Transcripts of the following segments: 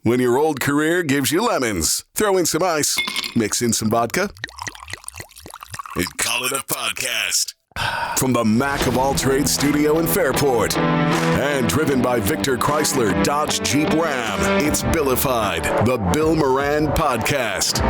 When your old career gives you lemons, throw in some ice, mix in some vodka, and call it a podcast. From the Mac of All Trades studio in Fairport and driven by Victor Chrysler Dodge Jeep Ram, it's Billified, the Bill Moran Podcast.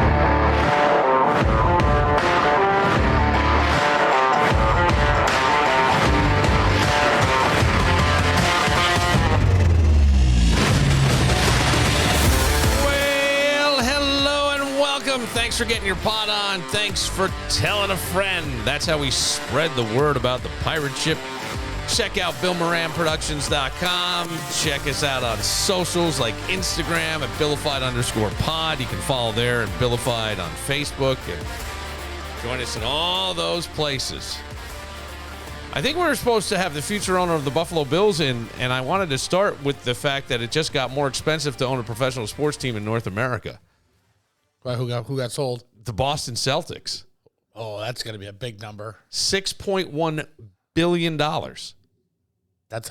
Thanks for getting your pod on. Thanks for telling a friend. That's how we spread the word about the pirate ship. Check out BillMoranProductions.com. Check us out on socials like Instagram at Billified_pod. You can follow there at Billified on Facebook and join us in all those places. I think we were supposed to have the future owner of the Buffalo Bills in, and I wanted to start with the fact that it just got more expensive to own a professional sports team in North America. Who got sold? The Boston Celtics. Oh, that's going to be a big number. $6.1 billion. That's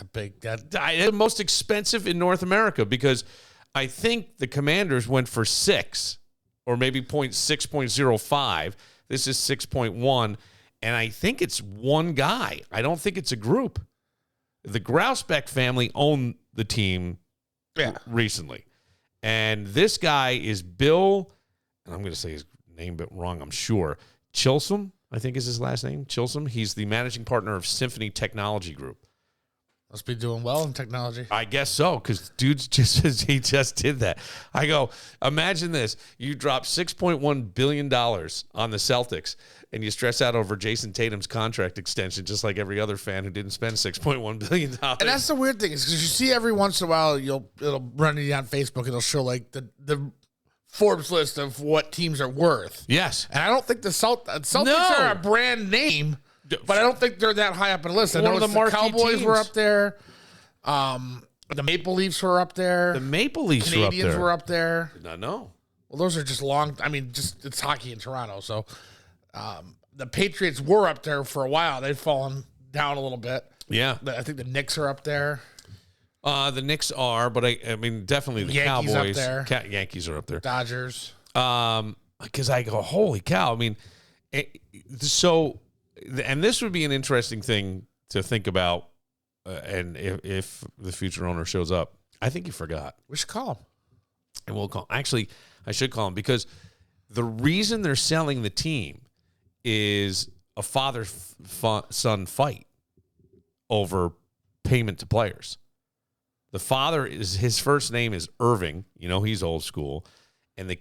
a big... The most expensive in North America because I think the Commanders went for 6 or maybe 6.05. This is 6.1, and I think it's one guy. I don't think it's a group. The Grousbeck family owned the team recently, and this guy is Bill... and I'm going to say his name but wrong, I'm sure. Chilson, I think is his last name. Chilson. He's the managing partner of Symphony Technology Group. Must be doing well in technology. I guess so, because dude's he just did that. I go, imagine this. You drop $6.1 billion on the Celtics, and you stress out over Jason Tatum's contract extension, just like every other fan who didn't spend $6.1 billion. And that's the weird thing, is because you see every once in a while, it'll run you on Facebook, and it'll show like the Forbes list of what teams are worth. Yes. And I don't think the Celtics are a brand name, but I don't think they're that high up on the list. I know the Cowboys teams were up there. The Maple Leafs were up there. The Maple Leafs Canadians were up there. Did not know. Well, those are just it's hockey in Toronto. So the Patriots were up there for a while. They've fallen down a little bit. Yeah. I think the Knicks are up there. The Knicks are, but I mean, definitely the Yankees Cowboys. up there. Yankees are up there. Dodgers. Because I go, holy cow. I mean, and this would be an interesting thing to think about. And if the future owner shows up, I think you forgot. We should call him. And we'll call. Actually, I should call him because the reason they're selling the team is a father-son fight over payment to players. The father his first name is Irving. You know, he's old school. And the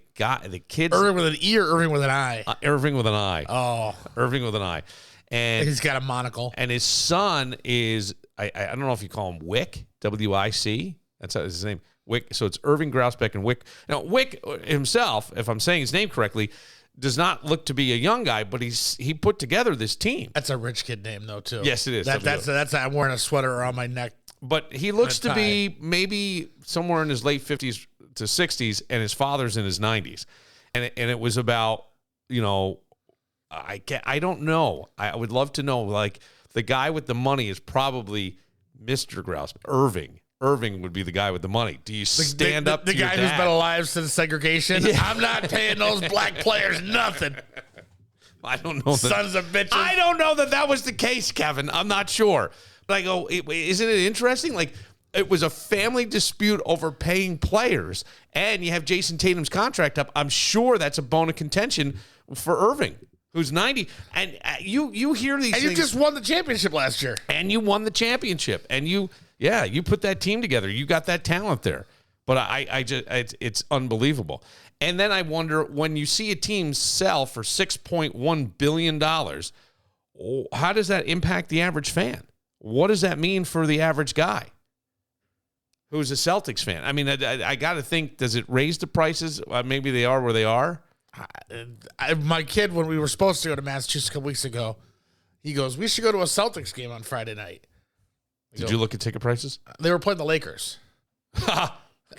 kids. Irving with an E or Irving with an I? Irving with an I. Oh. Irving with an I. And he's got a monocle. And his son is, I don't know if you call him Wyc, W-I-C. That's his name. Wyc. So it's Irving Grousbeck and Wyc. Now, Wyc himself, if I'm saying his name correctly, does not look to be a young guy, but he put together this team. That's a rich kid name, though, too. Yes, it is. That's I'm wearing a sweater around my neck. But he looks to be maybe somewhere in his late 50s to 60s, and his father's in his 90s. And it was about, I don't know. I would love to know. Like, the guy with the money is probably Mr. Grouse. Irving. Irving would be the guy with the money. Do you stand up to your dad? The guy who's been alive since segregation? Yeah. I'm not paying those black players nothing. I don't know. Sons of bitches. I don't know that was the case, Kevin. I'm not sure. But I go, isn't it interesting? Like, it was a family dispute over paying players, and you have Jason Tatum's contract up. I'm sure that's a bone of contention for Irving, who's 90. And you hear these things. And you just won the championship last year. And you won the championship. And you put that team together. You got that talent there. But it's unbelievable. And then I wonder, when you see a team sell for $6.1 billion, how does that impact the average fan? What does that mean for the average guy who's a Celtics fan? I mean, I got to think, does it raise the prices? Maybe they are where they are. My kid, when we were supposed to go to Massachusetts a couple weeks ago, he goes, we should go to a Celtics game on Friday night. Did you look at ticket prices? They were playing the Lakers. Okay.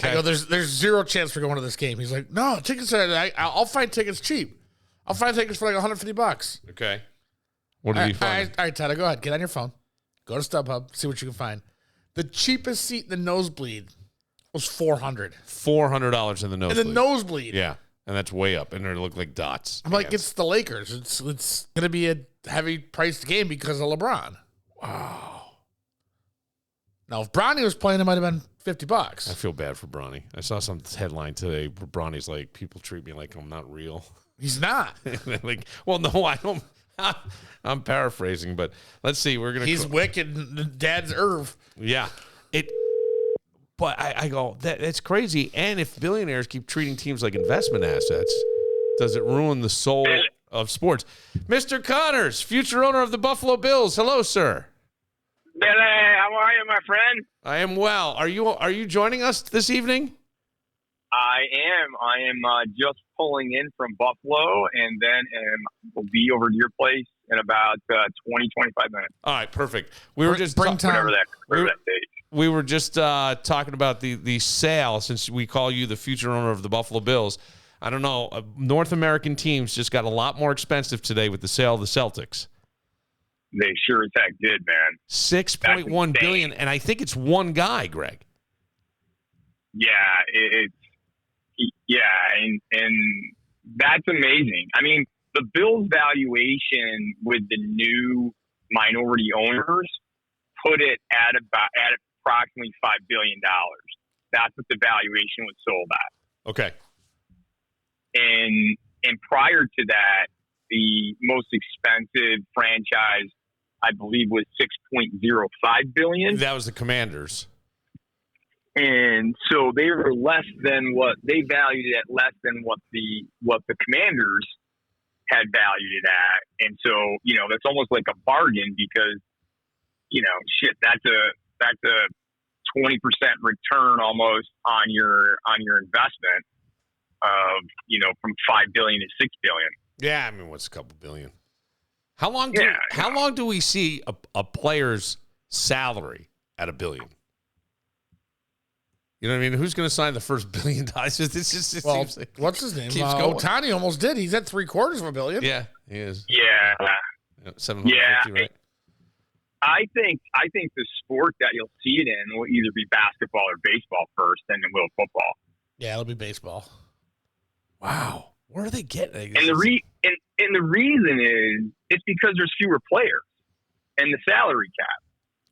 I go, there's zero chance for going to this game. He's like, no, tickets are, I'll find tickets cheap. I'll find tickets for like $150. Okay. What did you find? All right, Tyler, go ahead. Get on your phone. Go to StubHub. See what you can find. The cheapest seat in the nosebleed was $400. $400 in the nosebleed. In the nosebleed. Yeah, and that's way up, and they look like dots. I'm like, it's the Lakers. It's going to be a heavy priced game because of LeBron. Wow. Now, if Bronny was playing, it might have been $50. I feel bad for Bronny. I saw some headline today. Bronny's like, people treat me like I'm not real. He's not. Like, well, no, I don't. I'm paraphrasing, but let's see. We're gonna. He's Wyc and Dad's Irv. Yeah, But I go, that's crazy. And if billionaires keep treating teams like investment assets, does it ruin the soul of sports? Mr. Connors, future owner of the Buffalo Bills. Hello, sir. Billy, how are you, my friend? I am well. Are you joining us this evening? I am just pulling in from Buffalo, and then will be over to your place in about 20, 25 minutes. All right, perfect. We were just whatever that date. We were just talking about the sale, since we call you the future owner of the Buffalo Bills. I don't know. North American teams just got a lot more expensive today with the sale of the Celtics. They sure as heck did, man. $6.1 billion, and I think it's one guy, Greg. Yeah, and that's amazing. I mean, the Bills' valuation with the new minority owners put it at approximately $5 billion. That's what the valuation was sold at. Okay. And prior to that, the most expensive franchise, I believe, was $6.05 billion. That was the Commanders. And so they were they valued it at less than what the Commanders had valued it at. And so, that's almost like a bargain because, that's a 20% return almost on your investment of, from $5 billion to $6 billion. Yeah, I mean, what's a couple billion? How long do we see a player's salary at $1 billion? You know what I mean? Who's going to sign the first $1 billion? Seems like what's his name? Ohtani almost did. He's at $750 million. Yeah, he is. Yeah. 750, right? I think the sport that you'll see it in will either be basketball or baseball first, and then will football. Yeah, it'll be baseball. Wow. Where are they getting? And the reason is it's because there's fewer players and the salary cap.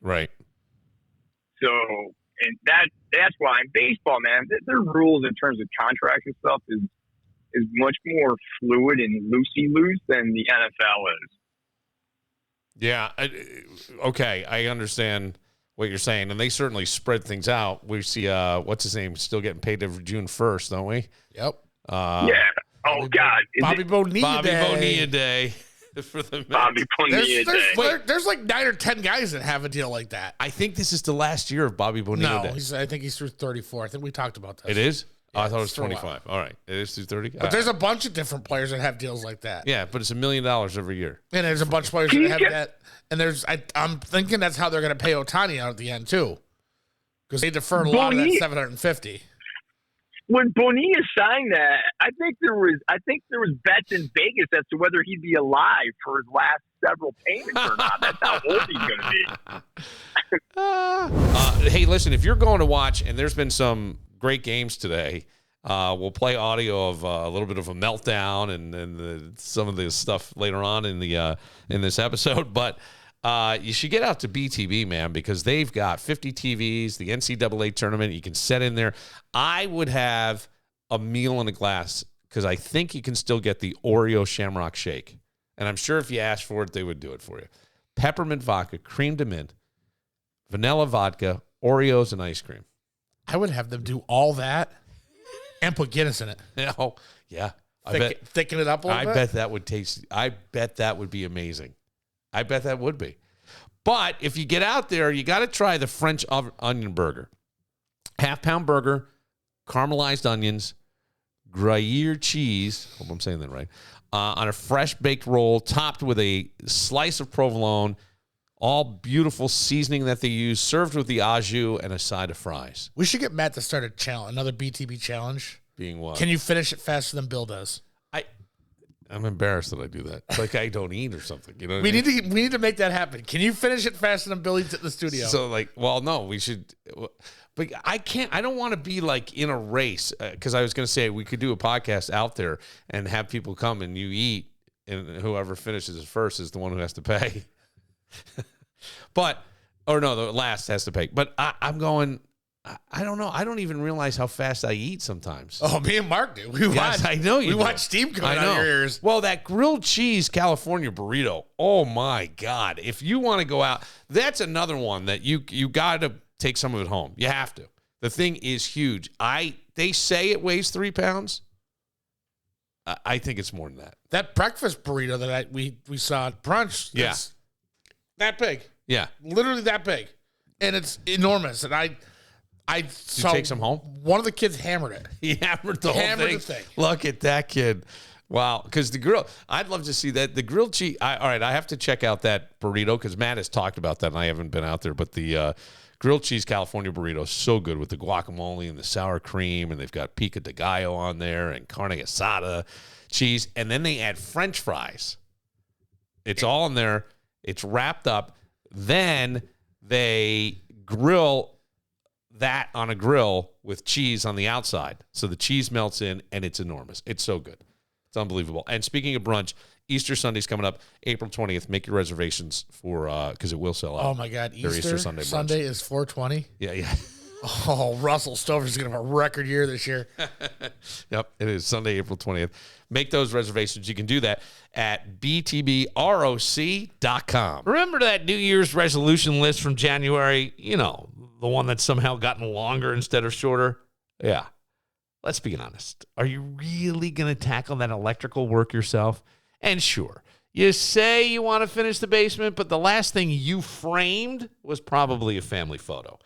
Right. So, and that's why in baseball, man, their rules in terms of contracts and stuff is much more fluid and loosey-loose than the NFL is. Yeah. Okay. I understand what you're saying. And they certainly spread things out. We see, what's his name, still getting paid every June 1st, don't we? Yep. Yeah. Oh, God. Bobby Bonilla Day. For the Bobby Bonilla Day. There's like 9 or 10 guys that have a deal like that. I think this is the last year of Bobby Bonilla Day. I think he's through 34. I think we talked about this. It is? Yeah, I thought it was 25. All right. It is through 30? But there's a bunch of different players that have deals like that. Yeah, but it's $1 million every year. And there's a bunch of players that have that. And I'm thinking that's how they're going to pay Ohtani out at the end, too. Because they deferred a lot of that 750. When Bonilla signed that, I think there was bets in Vegas as to whether he'd be alive for his last several payments or not. That's how old he's going to be. Hey, listen, if you're going to watch, and there's been some great games today, we'll play audio of a little bit of a meltdown and some of the stuff later on in this episode. But you should get out to BTB, man, because they've got 50 TVs, the NCAA tournament. You can set in there. I would have a meal in a glass because I think you can still get the Oreo Shamrock Shake. And I'm sure if you asked for it, they would do it for you. Peppermint vodka, cream de mint, vanilla vodka, Oreos, and ice cream. I would have them do all that and put Guinness in it. Oh, yeah. Thicken it up a little bit? I bet that would be amazing. I bet that would be. But if you get out there, you got to try the French onion burger. Half-pound burger, caramelized onions, Gruyere cheese, hope I'm saying that right, on a fresh baked roll, topped with a slice of provolone, all beautiful seasoning that they use, served with the au jus and a side of fries. We should get Matt to start a challenge, another BTB challenge. Being what? Can you finish it faster than Bill does? I'm embarrassed that I do that. It's like I don't eat or something. You know what we I mean? need to make that happen. Can you finish it faster than Billy's at the studio? So no, we should. But I can't. I don't want to be like in a race because I was going to say we could do a podcast out there and have people come and you eat, and whoever finishes first is the one who has to pay. The last has to pay. But I'm going. I don't know. I don't even realize how fast I eat sometimes. Oh, me and Mark do. I know you. We watch steam coming out of your ears. Well, that grilled cheese California burrito. Oh my God! If you want to go out, that's another one that you got to take some of it home. You have to. The thing is huge. They say it weighs 3 pounds. I think it's more than that. That breakfast burrito that we saw at brunch. Yeah. That big. Yeah. Literally that big, and it's enormous. And I saw take some home. One of the kids hammered it. He hammered the whole thing. Look at that kid. Wow. Because I'd love to see that. The grilled cheese. All right. I have to check out that burrito because Matt has talked about that and I haven't been out there. But the grilled cheese California burrito is so good with the guacamole and the sour cream. And they've got pico de gallo on there and carne asada cheese. And then they add French fries. It's all in there. It's wrapped up. Then they grill that on a grill with cheese on the outside. So the cheese melts in, and it's enormous. It's so good. It's unbelievable. And speaking of brunch, Easter Sunday's coming up, April 20th. Make your reservations for because it will sell out. Oh, my God. Easter Sunday is 420? Yeah. Oh, Russell Stover's going to have a record year this year. Yep, it is Sunday, April 20th. Make those reservations. You can do that at btbroc.com. Remember that New Year's resolution list from January? You know, the one that's somehow gotten longer instead of shorter? Yeah. Let's be honest. Are you really going to tackle that electrical work yourself? And sure, you say you want to finish the basement, but the last thing you framed was probably a family photo.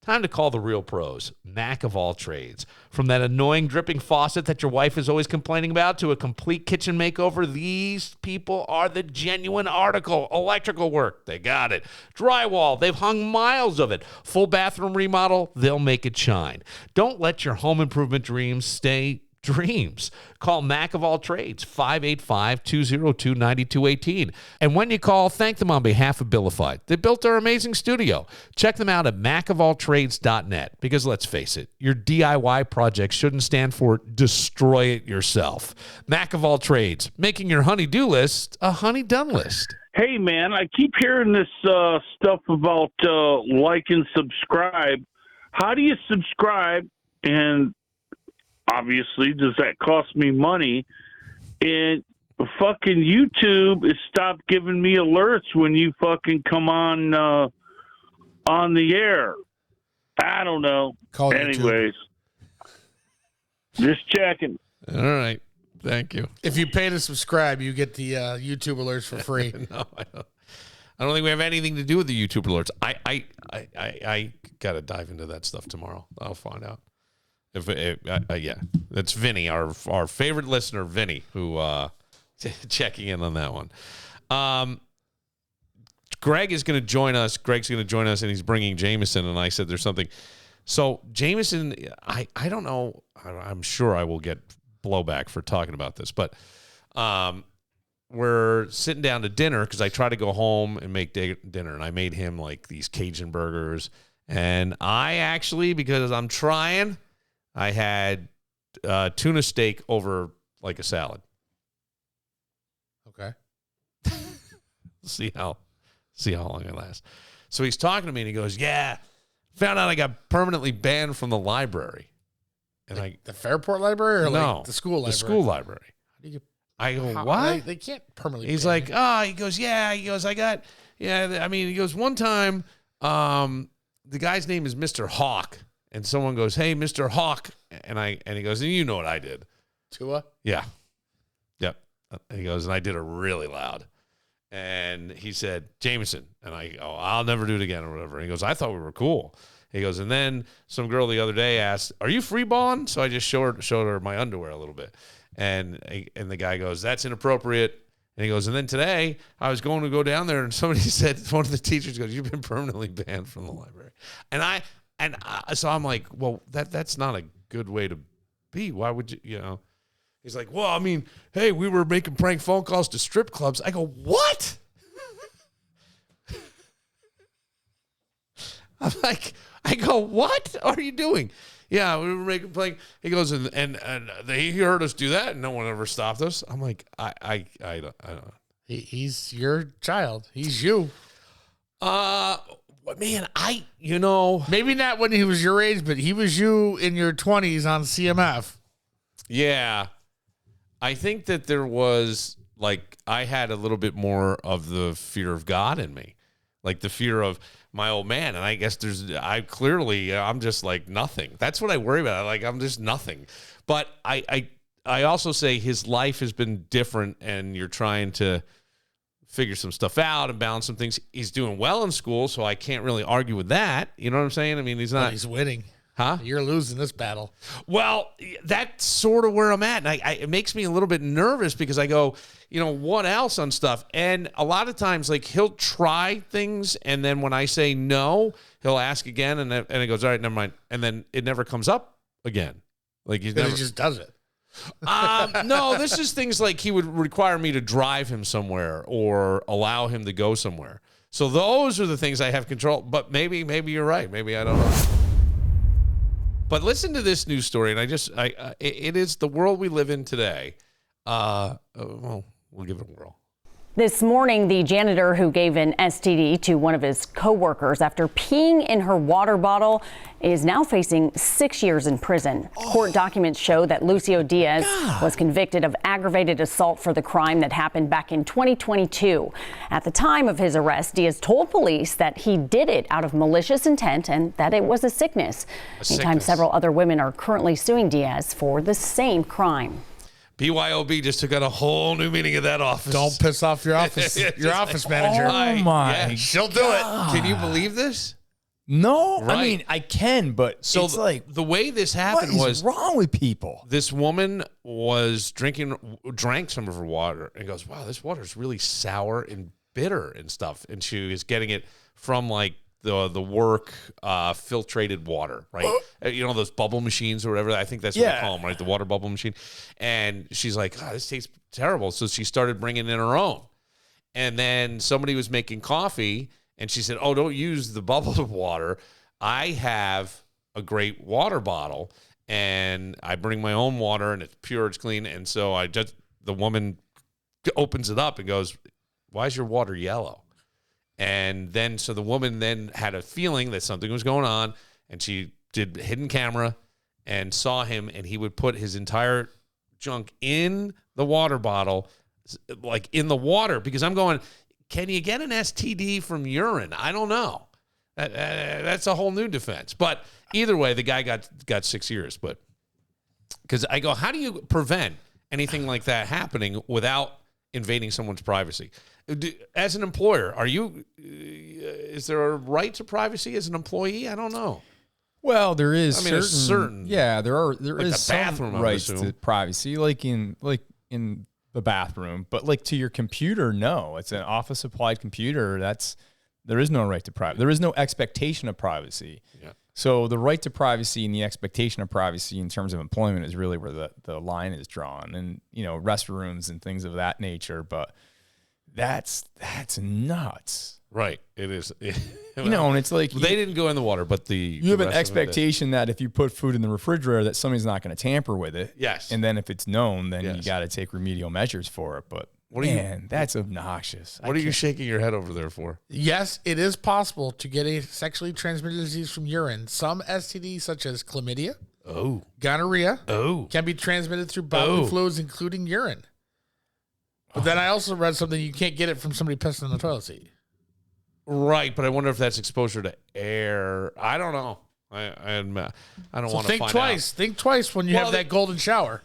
Time to call the real pros, Mac of all trades. From that annoying dripping faucet that your wife is always complaining about to a complete kitchen makeover, these people are the genuine article. Electrical work, they got it. Drywall, they've hung miles of it. Full bathroom remodel, they'll make it shine. Don't let your home improvement dreams stay dreams. Call Mac of all trades, 585-202-9218. And when you call, thank them on behalf of Billified. They built our amazing studio. Check them out at macofalltrades.net because let's face it, your DIY project shouldn't stand for destroy it yourself. Mac of all trades, making your honey-do list a honey-done list. Hey, man, I keep hearing this stuff about like and subscribe. How do you subscribe? And obviously, does that cost me money? And fucking YouTube has stopped giving me alerts when you fucking come on the air. I don't know. Anyways, just checking. All right. Thank you. If you pay to subscribe, you get the YouTube alerts for free. No, I don't think we have anything to do with the YouTube alerts. I got to dive into that stuff tomorrow. I'll find out. Yeah, that's Vinny, our favorite listener, Vinny, who checking in on that one. Greg is going to join us. Greg's going to join us, and he's bringing Jameson. And I said there's something. So Jameson, I don't know. I'm sure I will get blowback for talking about this, but we're sitting down to dinner because I try to go home and make dinner, and I made him like these Cajun burgers. And I actually, because I'm trying, I had tuna steak over like a salad. Okay. See how long it lasts. So he's talking to me and he goes, "Yeah, found out I got permanently banned from the library." And like the Fairport Library or no, like the school library? The school library. How do you, I go, what? They can't permanently. He's like, he goes, yeah. He goes, he goes, one time, the guy's name is Mr. Hawk. And someone goes, "Hey, Mr. Hawk." And he goes, "And you know what I did?" Tua? Yeah. Yep. And he goes, "And I did it really loud." And he said, "Jameson." And I go, "I'll never do it again," or whatever. And he goes, "I thought we were cool." He goes, and then some girl the other day asked, "Are you free balling?" So I just showed her my underwear a little bit. And the guy goes, "That's inappropriate." And he goes, and then today I was going to go down there and somebody said, one of the teachers goes, "You've been permanently banned from the library." So I'm like, well, that's not a good way to be. Why would you, He's like, well, I mean, hey, we were making prank phone calls to strip clubs. I go, what? I go, what are you doing? Yeah, we were making prank. He goes, and he heard us do that, and no one ever stopped us. I'm like, I don't know. He's your child. He's you. Man, maybe not when he was your age, but he was you in your 20s on CMF. Yeah. I think that there was, like, I had a little bit more of the fear of God in me, like the fear of my old man. And I guess I'm just like nothing. That's what I worry about. Like, I'm just nothing. But I also say his life has been different, and you're trying to figure some stuff out and balance some things. He's doing well in school, so I can't really argue with that. You know what I'm saying? I mean, he's not. But he's winning. Huh? You're losing this battle. Well, that's sort of where I'm at. And it makes me a little bit nervous because I go, what else on stuff? And a lot of times, like, he'll try things, and then when I say no, he'll ask again, and it goes, all right, never mind. And then it never comes up again. Like, he just does it. No, this is things like he would require me to drive him somewhere or allow him to go somewhere. So those are the things I have control. But maybe you're right. Maybe I don't know. But listen to this news story, and it is the world we live in today. Well, we'll give it a whirl. This morning, the janitor who gave an STD to one of his coworkers after peeing in her water bottle is now facing 6 years in prison. Court documents show that Lucio Diaz was convicted of aggravated assault for the crime that happened back in 2022. At the time of his arrest, Diaz told police that he did it out of malicious intent and that it was a sickness. Meantime, several other women are currently suing Diaz for the same crime. BYOB just took out a whole new meaning of that office. Don't piss off your office office manager. Oh my! She'll do it. Can you believe this? No, right. I mean I can, but so it's like the way this happened what is wrong with people? This woman was drank some of her water and goes, "Wow, this water is really sour and bitter and stuff." And she was getting it from like the work filtrated water, right? Those bubble machines or whatever. I think that's what they call them, right? The water bubble machine. And she's like, this tastes terrible. So she started bringing in her own. And then somebody was making coffee, and she said, oh, don't use the bubbled water. I have a great water bottle, and I bring my own water, and it's pure, it's clean. And so the woman opens it up and goes, why is your water yellow? And then, so the woman then had a feeling that something was going on, and she did hidden camera and saw him, and he would put his entire junk in the water bottle, like in the water, because I'm going, can you get an STD from urine? I don't know. That's a whole new defense. But either way, the guy got 6 years. But because I go, how do you prevent anything like that happening without invading someone's privacy? As an employer, is there a right to privacy as an employee? I don't know. Well, there is. I mean, certain. Yeah, there is the bathroom, some rights to privacy, like in the bathroom, but like to your computer, no. It's an office supplied computer. There is no right to privacy. There is no expectation of privacy. Yeah. So the right to privacy and the expectation of privacy in terms of employment is really where the line is drawn, and restrooms and things of that nature. But that's nuts. Right. It is. And it's like they didn't go in the water, but you have an expectation that if you put food in the refrigerator that somebody's not going to tamper with it. Yes. And then if it's known, then you got to take remedial measures for it. But that's obnoxious. What are you shaking your head over there for? Yes, it is possible to get a sexually transmitted disease from urine. Some STDs, such as chlamydia, gonorrhea, can be transmitted through bodily fluids, including urine. But then I also read something, you can't get it from somebody pissing on the toilet seat. Right, but I wonder if that's exposure to air. I don't know. I don't want to find out. Think twice when you have that golden shower.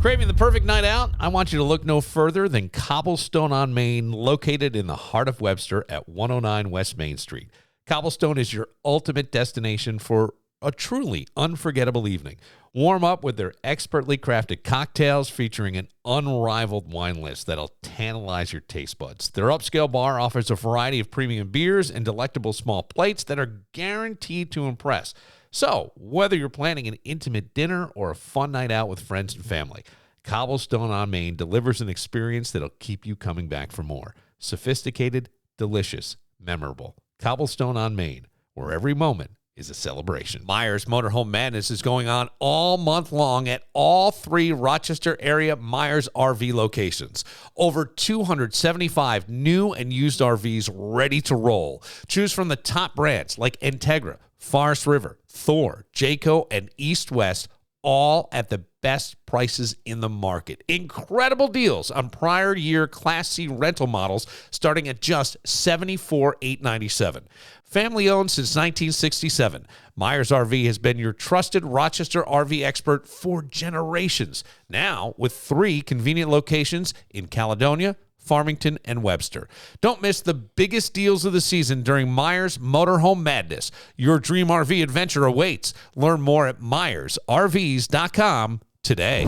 Craving the perfect night out? I want you to look no further than Cobblestone on Main, located in the heart of Webster at 109 West Main Street. Cobblestone is your ultimate destination for a truly unforgettable evening. Warm up with their expertly crafted cocktails featuring an unrivaled wine list that'll tantalize your taste buds. Their upscale bar offers a variety of premium beers and delectable small plates that are guaranteed to impress. So, whether you're planning an intimate dinner or a fun night out with friends and family, Cobblestone on Main delivers an experience that'll keep you coming back for more. Sophisticated, delicious, memorable. Cobblestone on Main, where every moment is a celebration. Myers Motorhome Madness is going on all month long at all 3 Rochester area Myers RV locations. Over 275 new and used RVs ready to roll. Choose from the top brands like Integra, Forest River, Thor, Jayco, and East West, all at the best prices in the market. Incredible deals on prior year Class C rental models starting at just $74,897. Family owned since 1967, Myers RV has been your trusted Rochester RV expert for generations. Now with 3 convenient locations in Caledonia, Farmington, and Webster. Don't miss the biggest deals of the season during Myers Motorhome Madness. Your dream RV adventure awaits. Learn more at MyersRVs.com today.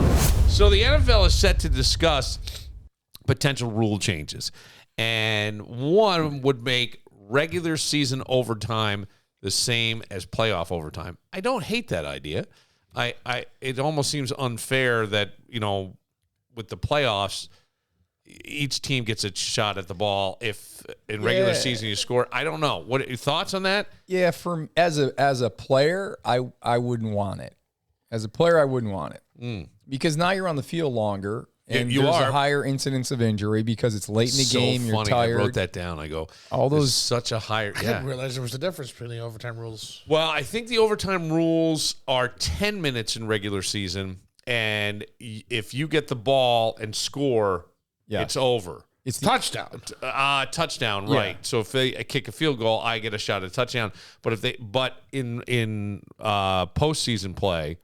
So the NFL is set to discuss potential rule changes, and one would make regular season overtime the same as playoff overtime. I don't hate that idea. It almost seems unfair that, with the playoffs, each team gets a shot at the ball. If in regular season you score, I don't know. What are your thoughts on that? Yeah, as a player, I wouldn't want it. As a player, I wouldn't want it because now you're on the field longer. And there's a higher incidence of injury because it's late in the game. You're tired. I wrote that down. I go, all those such a higher. I didn't realize there was a difference between the overtime rules. Well, I think the overtime rules are 10 minutes in regular season, and if you get the ball and score, it's over. It's touchdown. Touchdown, right? So if they kick a field goal, I get a shot at a touchdown. But in postseason play,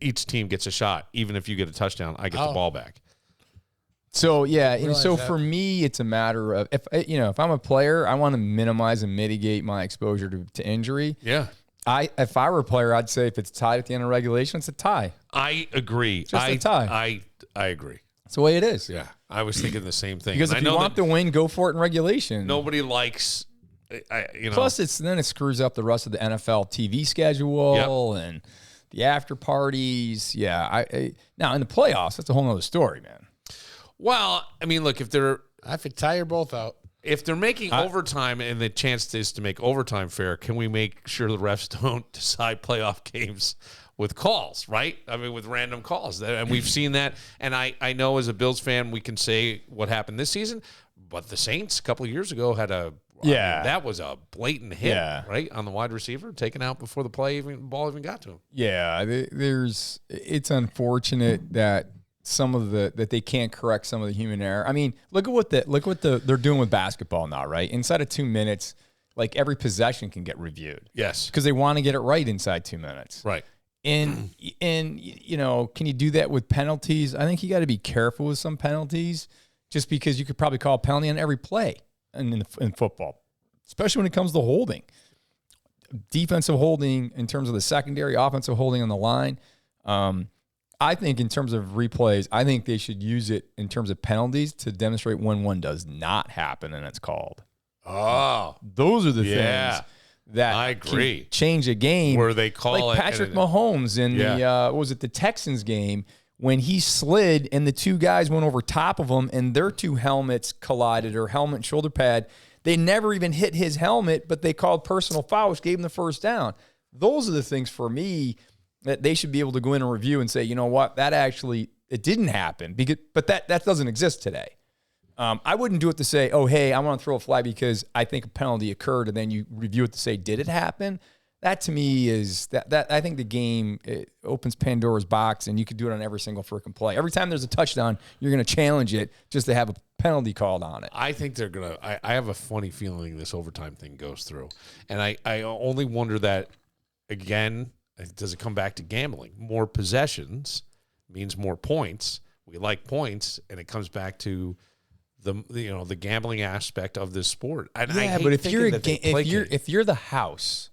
each team gets a shot. Even if you get a touchdown, I get the ball back. So for me, it's a matter of if I'm a player, I want to minimize and mitigate my exposure to injury. Yeah. If I were a player, I'd say if it's tied at the end of regulation, it's a tie. I agree. Just a tie. I agree. It's the way it is. Yeah. I was thinking the same thing. Because if you want the win, go for it in regulation. Nobody likes, Plus, then it screws up the rest of the NFL TV schedule and the after parties. Yeah. Now, in the playoffs, that's a whole other story, man. Well, I mean, look, I could tire both out. If they're making overtime and the chance is to make overtime fair, can we make sure the refs don't decide playoff games with calls, right? I mean, with random calls. And we've seen that. And I know as a Bills fan, we can say what happened this season, but the Saints a couple of years ago had that was a blatant hit, right, on the wide receiver, taken out before the ball even got to him. Yeah, it's unfortunate that that they can't correct some of the human error. I mean, look at what they're doing with basketball now, right? Inside of 2 minutes, like every possession can get reviewed. Yes, because they want to get it right inside 2 minutes. Right. And can you do that with penalties? I think you got to be careful with some penalties, just because you could probably call a penalty on every play in football, especially when it comes to holding, defensive holding in terms of the secondary, offensive holding on the line. I think in terms of replays, I think they should use it in terms of penalties to demonstrate when one does not happen and it's called. Oh, those are the things that I agree. Can change a game where they call like Patrick Mahomes in the Texans game when he slid and the two guys went over top of him and their two helmets collided, or helmet and shoulder pad. They never even hit his helmet, but they called personal foul, which gave him the first down. Those are the things for me that they should be able to go in and review and say, you know what, it didn't happen, but that doesn't exist today. I wouldn't do it to say, oh, hey, I want to throw a flag because I think a penalty occurred, and then you review it to say, did it happen? That to me is that I think the game opens Pandora's box, and you could do it on every single freaking play. Every time there's a touchdown, you're going to challenge it just to have a penalty called on it. I think they're going to – I have a funny feeling this overtime thing goes through. And I only wonder that, again, does it come back to gambling? More possessions means more points. We like points, and it comes back to – the gambling aspect of this sport. And but if you're the house,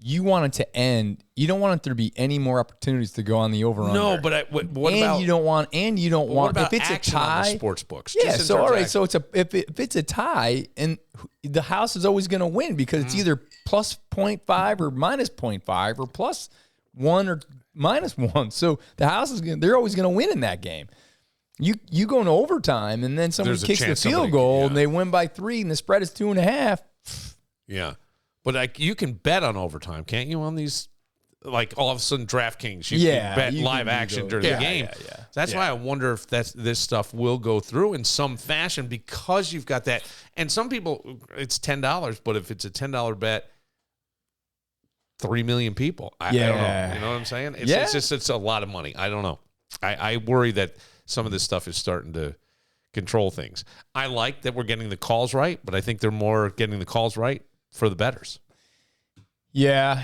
you want it to end. You don't want there to be any more opportunities to go on the over. No, but what about you don't want if it's a tie, on the sports books. Yeah. So all right. So if it's a tie, and the house is always going to win because it's either plus 0.5 or minus 0.5 or plus 1 or minus 1. So the house they're always going to win in that game. You go into overtime and then somebody kicks the field goal and they win by 3 and the spread is 2.5. Yeah. But you can bet on overtime, can't you, on these? Like all of a sudden, DraftKings, you can bet live action during the game. Yeah. That's why I wonder if this stuff will go through in some fashion because you've got that. And some people, it's $10, but if it's a $10 bet, 3 million people. I don't know. You know what I'm saying? It's a lot of money. I don't know. I worry that some of this stuff is starting to control things. I like that we're getting the calls right, but I think they're more getting the calls right for the bettors. Yeah.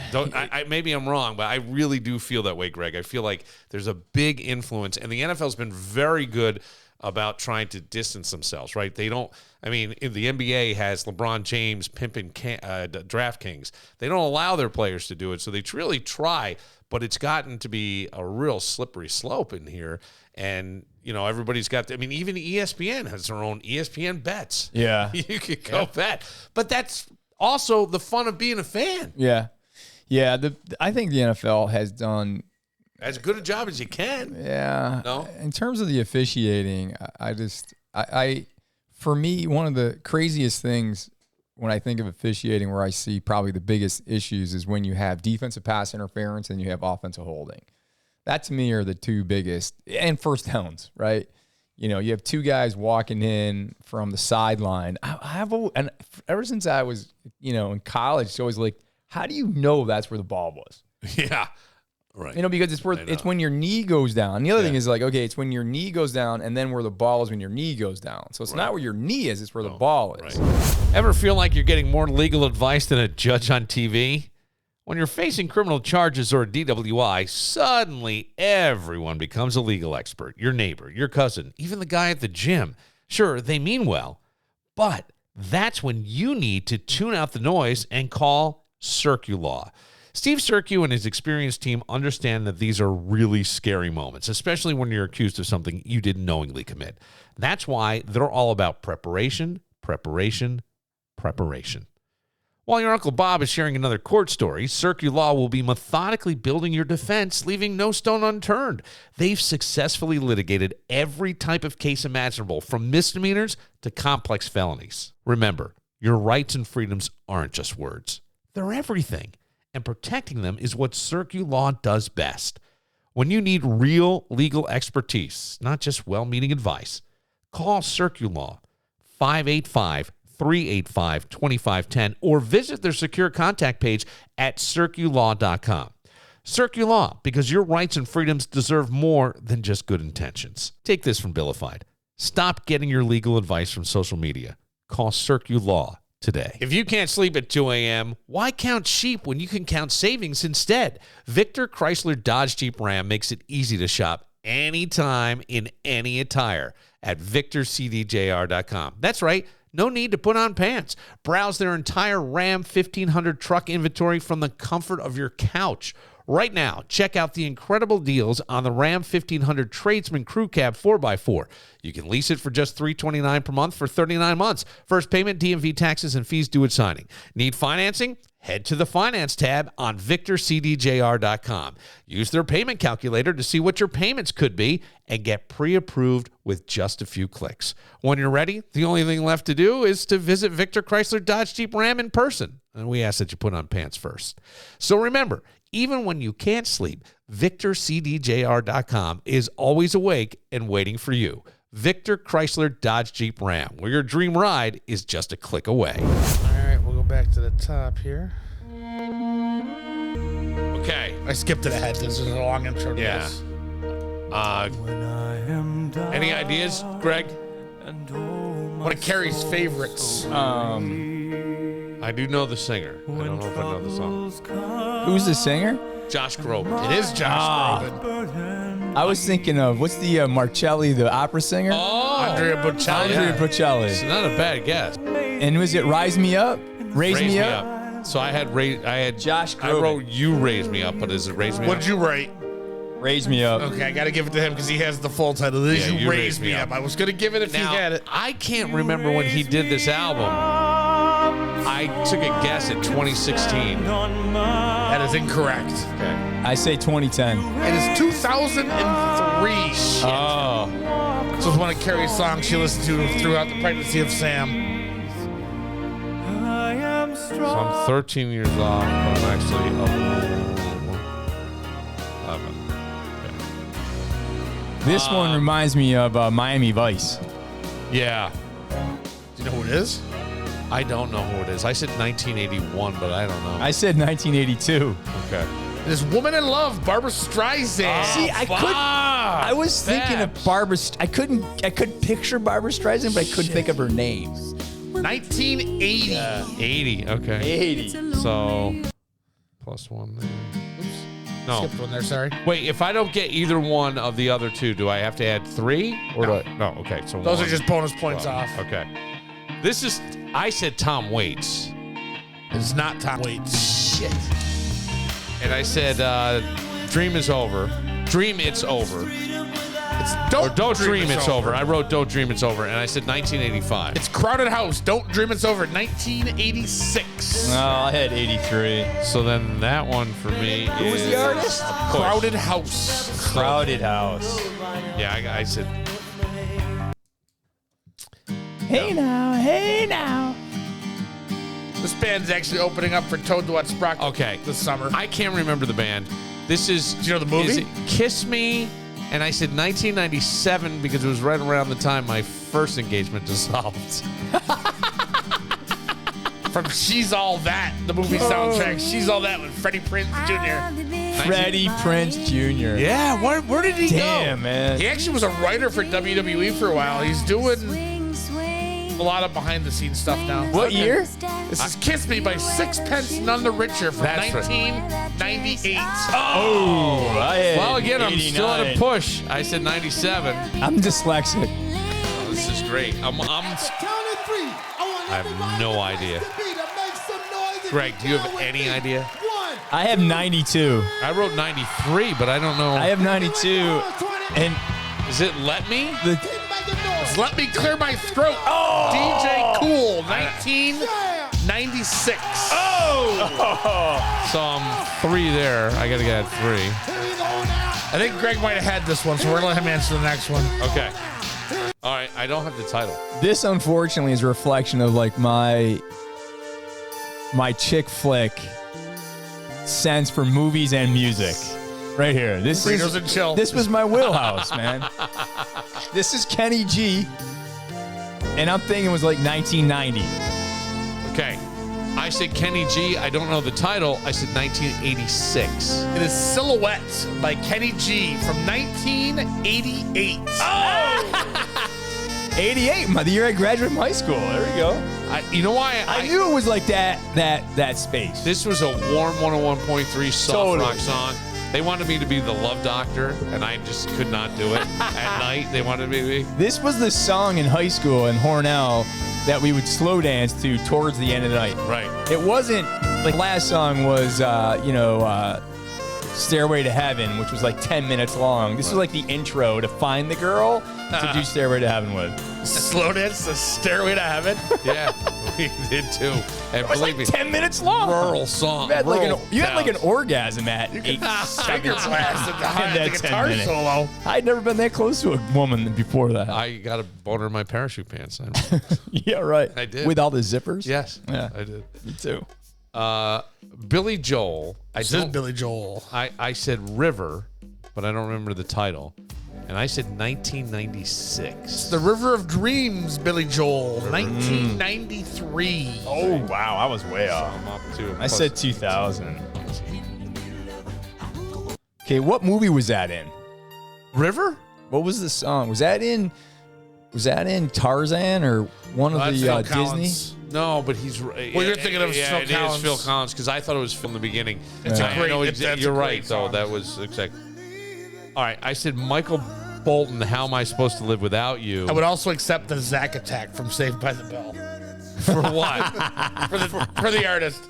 Maybe I'm wrong, but I really do feel that way, Greg. I feel like there's a big influence, and the NFL's been very good about trying to distance themselves, right? They don't, the NBA has LeBron James pimping DraftKings. They don't allow their players to do it, so they really try, but it's gotten to be a real slippery slope in here. And, everybody's got, even ESPN has their own ESPN bets. Yeah. You could go bet. But that's also the fun of being a fan. Yeah. Yeah. I think the NFL has done as good a job as you can. Yeah. No? In terms of the officiating, for me, one of the craziest things when I think of officiating where I see probably the biggest issues is when you have defensive pass interference and you have offensive holding. That to me are the two biggest, and first downs, right? You have two guys walking in from the sideline. And ever since I was, in college, it's always like, how do you know that's where the ball was? Yeah. Right. Because it's when your knee goes down. And the other thing is it's when your knee goes down and then where the ball is when your knee goes down. So it's not where your knee is, it's where the ball is. Right. Ever feel like you're getting more legal advice than a judge on TV? When you're facing criminal charges or a DWI, suddenly everyone becomes a legal expert. Your neighbor, your cousin, even the guy at the gym. Sure, they mean well, but that's when you need to tune out the noise and call CircuLaw. Steve Circu and his experienced team understand that these are really scary moments, especially when you're accused of something you didn't knowingly commit. That's why they're all about preparation, preparation, preparation. While your Uncle Bob is sharing another court story, CircuLaw will be methodically building your defense, leaving no stone unturned. They've successfully litigated every type of case imaginable, from misdemeanors to complex felonies. Remember, your rights and freedoms aren't just words. They're everything. And protecting them is what CircuLaw does best. When you need real legal expertise, not just well-meaning advice, call CircuLaw 585-385-2510 or visit their secure contact page at circulaw.com. CircuLaw, because your rights and freedoms deserve more than just good intentions. Take this from Billified. Stop getting your legal advice from social media. Call CircuLaw today. If you can't sleep at 2 a.m., why count sheep when you can count savings instead? Victor Chrysler Dodge Jeep Ram makes it easy to shop anytime in any attire at victorcdjr.com. That's right. No need to put on pants. Browse their entire Ram 1500 truck inventory from the comfort of your couch. Right now, check out the incredible deals on the Ram 1500 Tradesman Crew Cab 4x4. You can lease it for just $329 per month for 39 months. First payment, DMV taxes, and fees due at signing. Need financing? Head to the Finance tab on victorcdjr.com. Use their payment calculator to see what your payments could be and get pre-approved with just a few clicks. When you're ready, the only thing left to do is to visit Victor Chrysler Dodge Jeep Ram in person. And we ask that you put on pants first. So remember, even when you can't sleep, VictorCDJR.com is always awake and waiting for you. Victor Chrysler Dodge Jeep Ram, where your dream ride is just a click away. All right, we'll go back to the top here. Okay. I skipped ahead. This is a long intro to this. Any ideas, Greg? One of Carrie's favorites. I do know the singer. I don't know if I know the song. Who's the singer? Josh Groban. It is Josh Groban. I was thinking of, what's the Marcelli, the opera singer? Oh, Andrea Bocelli. Andrea Bocelli. It's not a bad guess. And was it Rise Me Up? Raise Me Up? So I had Josh I wrote you raise me up, but is it raise me What up? did you write? Raise me up. Okay, I got to give it to him because he has the full title. This Yeah, you raise me up. I was going to give it if Now, he had it. I can't remember when he did this album. I took a guess at 2016. That is incorrect. Okay. I say 2010. It is 2003. Oh. This was one of Carrie's songs she listened to throughout the pregnancy of Sam. So I'm 13 years off, but I'm actually 11. This one reminds me of Miami Vice. Yeah. Do you know who it is? I don't know who it is. I said 1981, but I don't know. I said 1982. Okay. It is Woman in Love, Barbara Streisand. See, I was thinking of Barbara. I couldn't picture Barbara Streisand, but I couldn't think of her name. 1980. 80. Okay. 80. So plus one there. Oops. No. Skipped one there, sorry. Wait, if I don't get either one of the other two, do I have to add 3? Or No. do I? No. Okay. So Those one, are just bonus points 12. off. Okay. This is. I said Tom Waits. It's not Tom Waits. Shit. And I said, Dream is over. Dream it's over. It's Don't dream it's over. I wrote Don't Dream It's Over, and I said 1985. It's Crowded House. Don't Dream It's Over. 1986. No, I had 83. So then that one for me Who was is the artist? Push. Crowded House. Crowded House. Yeah, I said. Hey now. This band's actually opening up for Toad the Wet Sprocket Okay. this summer. I can't remember the band. This is. Do you know the movie? Is it Kiss Me? And I said 1997 because it was right around the time my first engagement dissolved. From She's All That, the movie soundtrack. She's All That with Freddie Prinze Jr. Freddie Prinze Jr. Yeah, where did he go? Damn, man. He actually was a writer for WWE for a while. He's doing a lot of behind-the-scenes stuff now. What year? This is Kiss Me by Sixpence None the Richer from That's right. 1998. Oh, I had Well, again, I'm still at a 89. push. I said 97. I'm dyslexic. Oh, this is great. I have no idea. Greg, do you have any idea? I have 92. I wrote 93, but I don't know. I have 92. And Is it Let Me? Just Let Me Clear My Throat. Oh! DJ Cool, 1996. So I'm 3 there. I got to get 3. I think Greg might have had this one, so we're going to let him answer the next one. Okay. All right. I don't have the title. this, unfortunately, is a reflection of like my chick flick sense for movies and music. Right here. Fritos and Chill. This was my wheelhouse, man. This is Kenny G. And I'm thinking it was like 1990. Okay. I said Kenny G. I don't know the title. I said 1986. It is Silhouette by Kenny G from 1988. 88, the year I graduated from high school. There we go. You know why? I knew it was like that space. This was a warm 101.3 soft Totally. rock song. They wanted me to be the love doctor, and I just could not do it. At night, they wanted me to be. This was the song in high school in Hornell that we would slow dance to towards the end of the night. Right. It wasn't like last song was, Stairway to Heaven, which was like 10 minutes long. This was like the intro to Find the Girl to do Stairway to Heaven with. Slow Dance, the Stairway to Heaven. Yeah, we did too. And It was believe like me, 10 minutes long. rural song. You had like rural an towns. orgasm at 8 Finger seconds. blast at the, In the that 10 guitar minutes. solo. I'd never been that close to a woman before that. I got a boner in my parachute pants. Yeah, right. I did. With all the zippers? Yes, Yeah. I did. Me too. Billy Joel. This is Billy Joel. I said River, but I don't remember the title. And I said 1996. The River of Dreams, Billy Joel, 1993. Oh, wow. I was way off. I'm up to. I said 2000. Okay, what movie was that in? River. What was the song? Was that in Tarzan or one of That's the Phil Disney? Collins. No, but he's. Well, you're thinking of Phil It Collins. is Phil Collins because I thought it was from the beginning. It's a I great- know that's a you're great right, though. song. That was exactly. All right, I said Michael Bolton. How am I supposed to live without you? I would also accept the Zack Attack from Saved by the Bell For what? for the artist.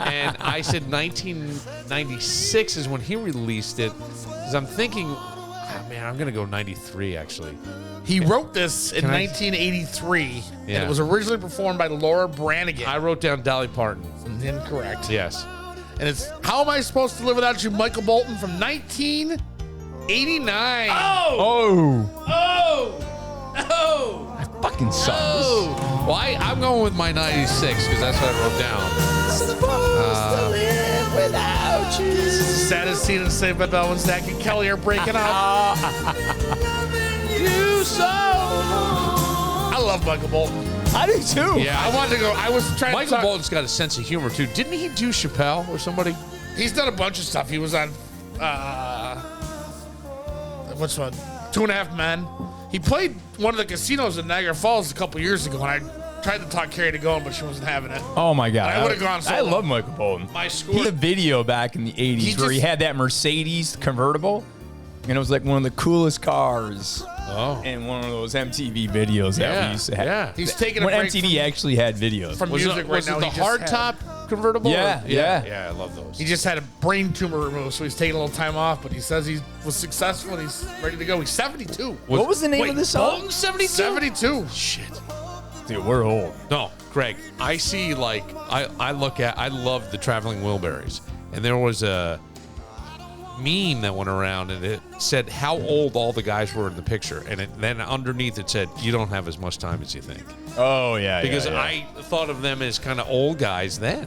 And I said 1996 is when he released it. Because I'm thinking, man, I'm going to go 93, actually. He wrote this in 1983, and it was originally performed by Laura Branigan. I wrote down Dolly Parton. Incorrect. Yes. And it's How Am I Supposed to Live Without You, Michael Bolton from 1989. I fucking suck. Well, I'm going with my 96 because that's what I wrote down. Saddest scene in Saved by the Bell when Zach and Kelly are breaking up. You so. I love Michael Bolton. I do too. Yeah, I wanted to go. I was trying Michael to talk. Bolton's got a sense of humor too. Didn't he do Chappelle or somebody? He's done a bunch of stuff. He was on, what's one? 2.5 Men. He played one of the casinos in Niagara Falls a couple years ago, and I tried to talk Carrie to go in, but she wasn't having it. Oh my God. I would have gone so I long. love Michael Bolton. My score. He had a video back in the 80s where he had that Mercedes convertible, and it was like one of the coolest cars. Oh. And one of those MTV videos that we used to have. Yeah. He's taking a when break MTV actually had videos. from Was music it, right was now. it the He just hard had- top convertible? Yeah, or- yeah. Yeah, I love those. He just had a brain tumor removed, so he's taking a little time off, but he says he was successful and he's ready to go. He's 72. What was the name of the song? Bolton 72? 72. Shit. Dude, we're old. No, Greg, I see I love the Traveling Wilburys. And there was a meme that went around and it said how old all the guys were in the picture. And then underneath it said, you don't have as much time as you think. Oh, yeah. Because I thought of them as kind of old guys then.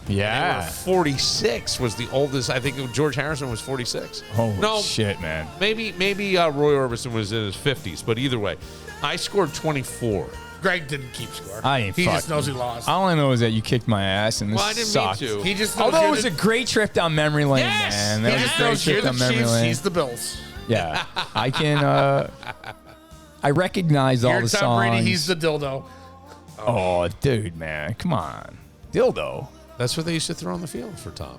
Yeah. They were 46 was the oldest. I think George Harrison was 46. Holy shit, man. Maybe Roy Orbison was in his 50s. But either way, I scored 24. Greg didn't keep score. He just knows he lost. All I know is that you kicked my ass and this Well, I didn't sucked. mean to. He just knows Although it you're was the- a great trip down memory lane, Yes! man. That he was just a great knows you're trip the down memory Chiefs, lane. he's the Bills. Yeah, I can. I recognize all You're the Tom songs. Brady, he's the dildo. Oh, dude, man, come on, dildo. That's what they used to throw on the field for Tom.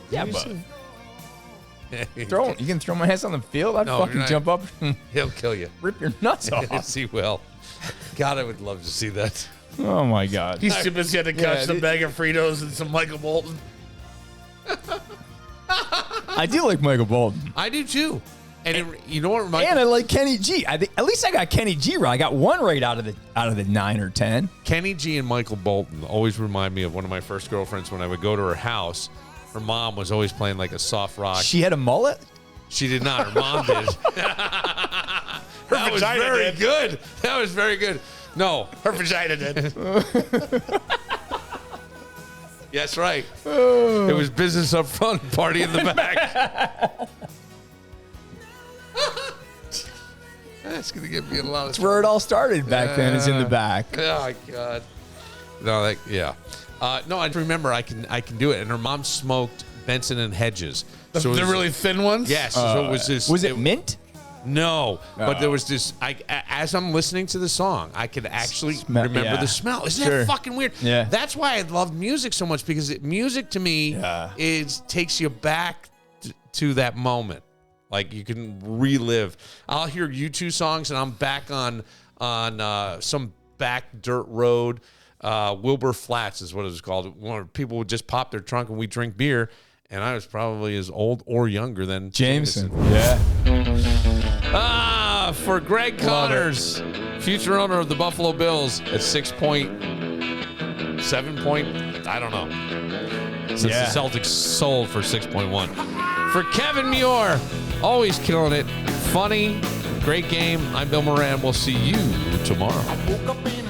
Yeah, You but used you can throw my ass on the field. I'd No, you're fucking not. jump up, and He'll kill you. rip your nuts off. Yes, he will. God, I would love to see that. Oh my God. He's too busy had to catch Yeah, some dude. bag of Fritos and some Michael Bolton. I do like Michael Bolton, I do too. And you know what reminds and I like Kenny G. I think at least I got Kenny G right. I got one right out of the 9 or 10. Kenny G and Michael Bolton always remind me of one of my first girlfriends when I would go to her house. Her mom was always playing like a soft rock. She had a mullet. She did not. Her mom did. That was vagina very did. good. That was very good. No. Her vagina did. Yes, right. It was business up front, party in the back. That's going to get me in a lot of That's where it all started back then. Is in the back. Oh, God. No, yeah. No, I remember I can do it. And her mom smoked Benson and Hedges. The, So it the was- really thin ones? Yes. So it was this. Was it mint? No, but there was this. As I'm listening to the song, I could actually remember yeah. the smell. Isn't Sure. that fucking weird? Yeah. That's why I love music so much because music to me takes you back to that moment. Like you can relive. I'll hear U2 songs and I'm back on some back dirt road. Wilbur Flats is what it was called. Where people would just pop their trunk and we drink beer. And I was probably as old or younger than Jameson. Jameson. Yeah. For Greg Connors, future owner of the Buffalo Bills at 6.7 point, I don't know. Since Yeah. the Celtics sold for 6.1. For Kevin Muir, always killing it. Funny, great game. I'm Bill Moran. We'll see you tomorrow. I woke up in